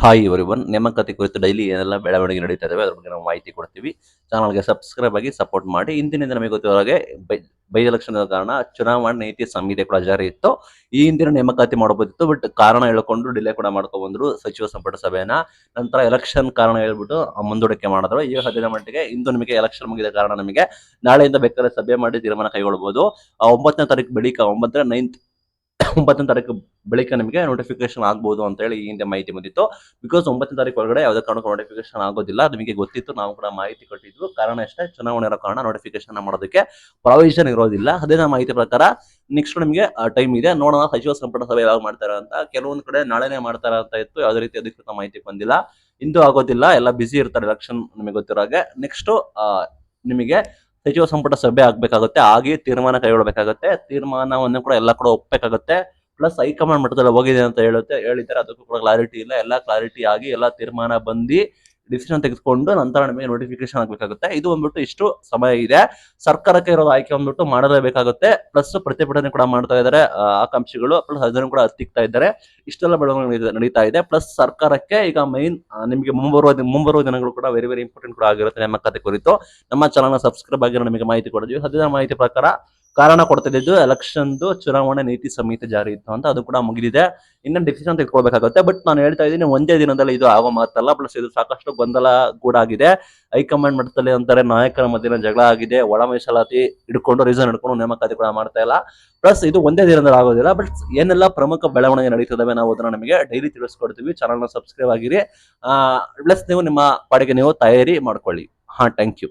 Hi everyone, ನೇಮಕಾತಿ ಕುರಿತು daily ಏನೆಲ್ಲ ಬೆಳವಣಿಗೆ ನಡೀತಾ ಇದಾವೆ ಅದ್ರ ಬಗ್ಗೆ ನಾವು ಮಾಹಿತಿ ಕೊಡ್ತೀವಿ. ಚಾನಲ್ಗೆ ಸಬ್ಸ್ಕ್ರೈಬ್ ಆಗಿ ಸಪೋರ್ಟ್ ಮಾಡಿ. ಇಂದಿನಿಂದ ನಮಗೆ ಗೊತ್ತಿರೋ ಹಾಗೆ ಬೈ ಎಲೆಕ್ಷನ್ ಕಾರಣ ಚುನಾವಣಾ ನೀತಿ ಸಂಹಿತೆ ಕೂಡ ಜಾರಿ ಇತ್ತು. ಈ ಹಿಂದಿನ ನೇಮಕಾತಿ ಮಾಡಬಹುದಿತ್ತು, ಬಟ್ ಕಾರಣ ಹೇಳ್ಕೊಂಡು ಡಿಲೇ ಕೂಡ ಮಾಡ್ಕೊ ಬಂದ್ರು ಸಚಿವ ಸಂಪುಟ ಸಭೆನ. ನಂತರ ಎಲೆಕ್ಷನ್ ಕಾರಣ ಹೇಳ್ಬಿಟ್ಟು ಮುಂದೂಡಿಕೆ ಮಾಡಿದ್ರು. ಈಗ ಸದ್ಯದ ಮಟ್ಟಿಗೆ ಇಂದು ನಿಮಗೆ ಎಲೆಕ್ಷನ್ ಮುಗಿದ ಕಾರಣ ನಮಗೆ ನಾಳೆಯಿಂದ ಬೇಕಾದ್ರೆ ಸಭೆ ಮಾಡಿ ತೀರ್ಮಾನ ಕೈಗೊಳ್ಳಬಹುದು. 9ನೇ ತಾರೀಕು ಬಳಿಕ 9ನೇ ತಾರೀಕು ಬಳಿಕ ನಿಮಗೆ ನೋಟಿಫಿಕೇಶನ್ ಆಗ್ಬಹುದು ಅಂತ ಹೇಳಿ ಈ ಹಿಂದೆ ಮಾಹಿತಿ ಬಂದಿತ್ತು. ಬಿಕಾಸ್ 9ನೇ ತಾರೀಕು ಒಳಗಡೆ ಯಾವುದೇ ಕಾರಣಕ್ಕೂ ನೋಟಿಫಿಕೇಶನ್ ಆಗೋದಿಲ್ಲ, ನಿಮಗೆ ಗೊತ್ತಿತ್ತು, ನಾವು ಕೂಡ ಮಾಹಿತಿ ಕೊಟ್ಟಿದ್ವು. ಕಾರಣ ಅಷ್ಟೇ, ಚುನಾವಣೆ ಇರೋ ಕಾರಣ ನೋಟಿಫಿಕೇಶನ್ ಮಾಡೋದಕ್ಕೆ ಪ್ರಾವಿಷನ್ ಇರೋದಿಲ್ಲ. ಅದೇ ಮಾಹಿತಿ ಪ್ರಕಾರ ನೆಕ್ಸ್ಟ್ ನಿಮಗೆ ಟೈಮ್ ಇದೆ, ನೋಡೋಣ ಸಚಿವ ಸಂಪುಟ ಸಭೆ ಯಾವಾಗ ಮಾಡ್ತಾರೆ ಅಂತ. ಕೆಲವೊಂದು ಕಡೆ ನಾಳೆನೇ ಮಾಡ್ತಾರೆ ಅಂತ ಇತ್ತು, ಯಾವುದೇ ರೀತಿ ಅಧಿಕೃತ ಮಾಹಿತಿ ಬಂದಿಲ್ಲ. ಇಂದು ಆಗೋದಿಲ್ಲ, ಎಲ್ಲ ಬಿಸಿ ಇರ್ತಾರೆ ಎಲೆಕ್ಷನ್ ನಿಮಗೆ ಗೊತ್ತಿರೋ ಹಾಗೆ. ನೆಕ್ಸ್ಟ್ ನಿಮಗೆ ಸಚಿವ ಸಂಪುಟ ಸಭೆ ಆಗ್ಬೇಕಾಗುತ್ತೆ, ಹಾಗೆ ತೀರ್ಮಾನ ಕೈಗೊಳ್ಳಬೇಕಾಗುತ್ತೆ. ತೀರ್ಮಾನವನ್ನು ಕೂಡ ಎಲ್ಲ ಕೂಡ ಒಪ್ಪಬೇಕಾಗುತ್ತೆ. ಪ್ಲಸ್ ಹೈಕಮಾಂಡ್ ಮಟ್ಟದಲ್ಲಿ ಹೋಗಿದೆ ಅಂತ ಹೇಳಿದ್ದಾರೆ, ಅದಕ್ಕೂ ಕೂಡ ಕ್ಲಾರಿಟಿ ಇಲ್ಲ. ಎಲ್ಲ ಕ್ಲಾರಿಟಿ ಆಗಿ ಎಲ್ಲ ತೀರ್ಮಾನ ಬಂದು ಡಿಸಿಷನ್ ತೆಗೆದುಕೊಂಡು ನಂತರ ನಮಗೆ ನೋಟಿಫಿಕೇಶನ್ ಆಗ್ಬೇಕಾಗುತ್ತೆ. ಇದು ಬಂದ್ಬಿಟ್ಟು ಇಷ್ಟು ಸಮಯ ಇದೆ. ಸರ್ಕಾರಕ್ಕೆ ಇರೋದು ಆಯ್ಕೆ ಬಂದ್ಬಿಟ್ಟು ಮಾಡಲೇಬೇಕಾಗುತ್ತೆ. ಪ್ಲಸ್ ಪ್ರತಿಭಟನೆ ಕೂಡ ಮಾಡ್ತಾ ಇದ್ದಾರೆ ಆಕಾಂಕ್ಷಿಗಳು, ಪ್ಲಸ್ ಅದನ್ನು ಕೂಡ ಹತ್ತಿಕ್ತಾ ಇದ್ದಾರೆ. ಇಷ್ಟೆಲ್ಲ ಬೆಳವಣಿಗೆ ನಡೀತಾ ಇದೆ. ಪ್ಲಸ್ ಸರ್ಕಾರಕ್ಕೆ ಈಗ ಮೈನ್ ನಿಮಗೆ ಮುಂಬರುವ ದಿನಗಳು ಕೂಡ ವೆರಿ ವೆರಿ ಇಂಪಾರ್ಟೆಂಟ್ ಕೂಡ ಆಗಿರುತ್ತೆ ನೇಮಕಾತಿ ಕುರಿತು. ನಮ್ಮ ಚಾನಲ್ನ ಸಬ್ಸ್ಕ್ರೈಬ್ ಆಗಿರೋ ನಿಮಗೆ ಮಾಹಿತಿ ಕೊಡ್ತೀವಿ. ಸದ್ಯದ ಮಾಹಿತಿ ಪ್ರಕಾರ ಕಾರಣ ಕೊಡ್ತಿದ್ದು ಎಲೆಕ್ಷನ್ದು ಚುನಾವಣೆ ನೀತಿ ಸಂಹಿತೆ ಜಾರಿ ಇತ್ತು ಅಂತ, ಅದು ಕೂಡ ಮುಗಿದಿದೆ. ಇನ್ನೊಂದು ಡಿಸಿಷನ್ ತೆಗೆದುಕೊಳ್ಬೇಕಾಗುತ್ತೆ. ಬಟ್ ನಾನು ಹೇಳ್ತಾ ಇದ್ದೀನಿ, ಒಂದೇ ದಿನದಲ್ಲಿ ಇದು ಆಗೋ ಮಾತಲ್ಲ. ಪ್ಲಸ್ ಇದು ಸಾಕಷ್ಟು ಗೊಂದಲ ಕೂಡ ಆಗಿದೆ. ಹೈಕಮಾಂಡ್ ಮಟ್ಟದಲ್ಲಿ ಅಂತಾರೆ ನಾಯಕರ ಮಧ್ಯೆ ಜಗಳ ಆಗಿದೆ, ಒಳ ಮೀಸಲಾತಿ ಹಿಡ್ಕೊಂಡು ರೀಸನ್ ಹಿಡ್ಕೊಂಡು ನೇಮಕಾತಿ ಕೂಡ ಮಾಡ್ತಾ ಇಲ್ಲ. ಪ್ಲಸ್ ಇದು ಒಂದೇ ದಿನದಲ್ಲಿ ಆಗೋದಿಲ್ಲ. ಬಟ್ ಏನೆಲ್ಲ ಪ್ರಮುಖ ಬೆಳವಣಿಗೆ ನಡೀತಿದಾವೆ ನಾವು ಅದನ್ನ ನಮಗೆ ಡೈಲಿ ತಿಳಿಸ್ಕೊಡ್ತೀವಿ. ಚಾನಲ್ನ ಸಬ್ಸ್ಕ್ರೈಬ್ ಆಗಿರಿ. ಪ್ಲಸ್ ನೀವು ನಿಮ್ಮ ಪಾಡಿಗೆ ನೀವು ತಯಾರಿ ಮಾಡ್ಕೊಳ್ಳಿ. Thank you.